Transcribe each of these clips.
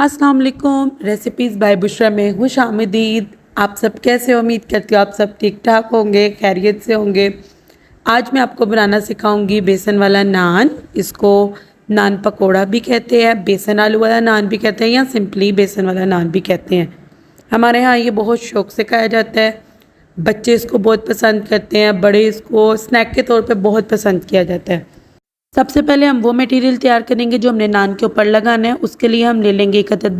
अस्सलाम वालेकुम। Recipes bye Bushra में खुश आमदीद। आप सब कैसे हो? उम्मीद करती हूँ आप सब ठीक ठाक होंगे, खैरियत से होंगे। आज मैं आपको बनाना सिखाऊंगी बेसन वाला नान। इसको नान पकोड़ा भी कहते हैं, बेसन आलू वाला नान भी कहते हैं, या सिंपली बेसन वाला नान भी कहते हैं। हमारे यहाँ ये बहुत शौक़ से खाया जाता है। बच्चे इसको बहुत पसंद करते हैं, बड़े इसको स्नैक के तौर पर बहुत पसंद किया जाता है। सबसे पहले हम वो मटेरियल तैयार करेंगे जो हमने नान के ऊपर लगाना है। उसके लिए हम ले लेंगे एक अदद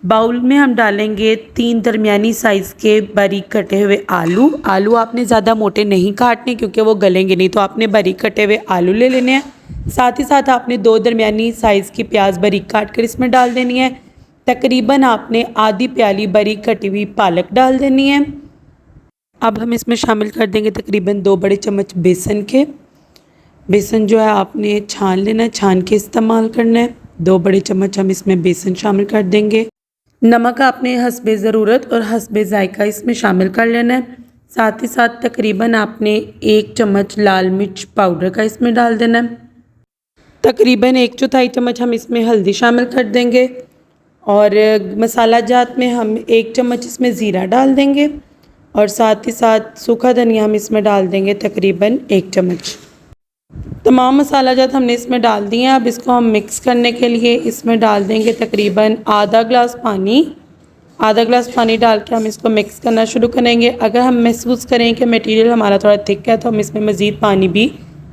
बाउल में हम डालेंगे 3 दरमियानी साइज़ के बारीक कटे हुए आलू आपने ज़्यादा मोटे नहीं काटने क्योंकि वो गलेंगे नहीं, तो आपने बारीक कटे हुए आलू ले लेने हैं। साथ ही साथ आपने 2 दरमियानी साइज़ की प्याज बारीक काट कर इसमें डाल देनी है। तकरीबन आपने आधी प्याली बारीक कटी हुई पालक डाल देनी है। अब हम इसमें शामिल कर देंगे तकरीबन 2 बड़े चम्मच बेसन जो है आपने छान लेना है, छान के इस्तेमाल करना है। 2 बड़े चम्मच हम इसमें बेसन शामिल कर देंगे। नमक आपने हस्बे ज़रूरत और हस्बे जायका इसमें शामिल कर लेना है। साथ ही साथ तकरीबन आपने 1 चम्मच लाल मिर्च पाउडर का इसमें डाल देना है। तकरीबन 1/4 चम्मच हम इसमें हल्दी शामिल कर देंगे और मसाला जात में हम 1 चम्मच इसमें ज़ीरा डाल देंगे और साथ ही साथ सूखा धनिया हम इसमें डाल देंगे तकरीबन 1 चम्मच। तमाम मसाला जात हमने इसमें डाल दिए हैं। अब इसको हम मिक्स करने के लिए इसमें डाल देंगे तकरीबन आधा गिलास पानी डाल के हम इसको मिक्स करना शुरू करेंगे। अगर हम महसूस करें कि मटेरियल हमारा थोड़ा थिक है तो हम इसमें मज़ीद पानी भी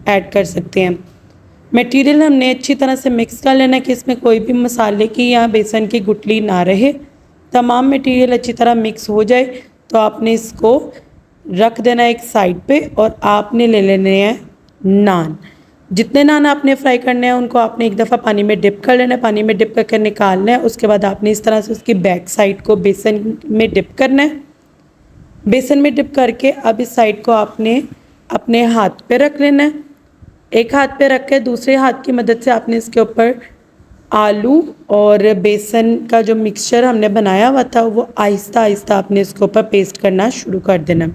ऐड कर सकते हैं। मटेरियल हमने अच्छी तरह से मिक्स कर लेना है कि इसमें कोई भी मसाले की या बेसन की गुठली ना रहे। तमाम मटेरियल अच्छी तरह मिक्स हो जाए तो आपने इसको रख देना एक साइड पे और आपने ले लेने हैं नान। जितने नान आपने फ्राई करने हैं उनको आपने एक दफ़ा पानी में डिप कर लेना है, पानी में डिप करके निकालना है। उसके बाद आपने इस तरह से उसकी बैक साइड को बेसन में डिप करना है। बेसन में डिप करके अब इस साइड को आपने अपने हाथ पे रख लेना है। एक हाथ पे रख के दूसरे हाथ की मदद से आपने इसके ऊपर आलू और बेसन का जो मिक्सचर हमने बनाया हुआ था वो आहिस्ता आहिस्ता आपने इसके ऊपर पेस्ट करना शुरू कर देना।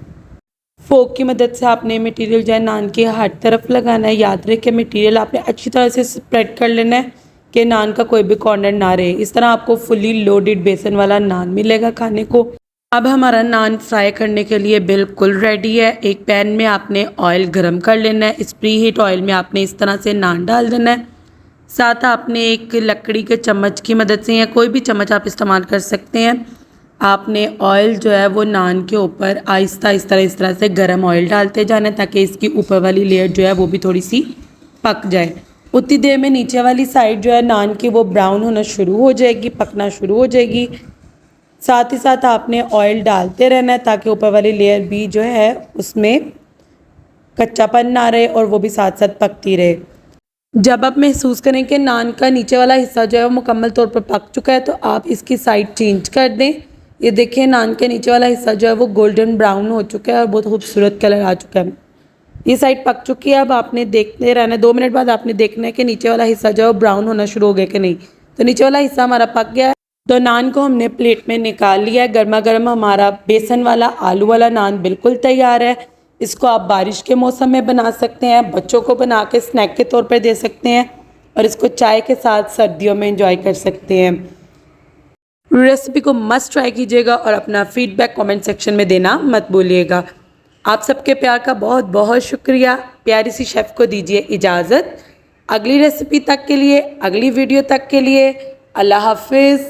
फोक की मदद से आपने मटेरियल जो है नान की हर तरफ लगाना है। याद रखें मटेरियल आपने अच्छी तरह से स्प्रेड कर लेना है कि नान का कोई भी कॉर्नर ना रहे। इस तरह आपको फुली लोडेड बेसन वाला नान मिलेगा खाने को। अब हमारा नान फ्राई करने के लिए बिल्कुल रेडी है। एक पैन में आपने ऑयल गरम कर लेना है। इस प्री हीट ऑयल में आपने इस तरह से नान डाल देना है। साथ आपने एक लकड़ी के चम्मच की मदद से या कोई भी चम्मच आप इस्तेमाल कर सकते हैं, आपने ऑयल जो है वो नान के ऊपर आहिस्ता इस तरह से गरम ऑयल डालते जाना है ताकि इसकी ऊपर वाली लेयर जो है वो भी थोड़ी सी पक जाए। उतनी देर में नीचे वाली साइड जो है नान की वो ब्राउन होना शुरू हो जाएगी, पकना शुरू हो जाएगी। साथ ही साथ आपने ऑयल डालते रहना है ताकि ऊपर वाली लेयर भी जो है उसमें कच्चापन ना रहे और वो भी साथ साथ पकती रहे। जब आप महसूस करें कि नान का नीचे वाला हिस्सा जो है वो मुकम्मल तौर पर पक चुका है तो आप इसकी साइड चेंज कर दें। ये देखिए नान के नीचे वाला हिस्सा जो है वो गोल्डन ब्राउन हो चुका है और बहुत खूबसूरत कलर आ चुका है। ये साइड पक चुकी है। अब आपने देखते रहना है, 2 मिनट बाद आपने देखना है कि नीचे वाला हिस्सा जो है वो ब्राउन होना शुरू हो गया कि नहीं। तो नीचे वाला हिस्सा हमारा पक गया है तो नान को हमने प्लेट में निकाल लिया है। गर्मा गर्म हमारा बेसन वाला आलू वाला नान बिल्कुल तैयार है। इसको आप बारिश के मौसम में बना सकते हैं, बच्चों को बना के स्नैक के तौर पर दे सकते हैं और इसको चाय के साथ सर्दियों में एंजॉय कर सकते हैं। रेसिपी को मस्ट ट्राई कीजिएगा और अपना फीडबैक कमेंट सेक्शन में देना मत भूलिएगा। आप सबके प्यार का बहुत बहुत शुक्रिया। प्यारी सी शेफ़ को दीजिए इजाज़त। अगली रेसिपी तक के लिए, अगली वीडियो तक के लिए अल्लाह हाफिज़।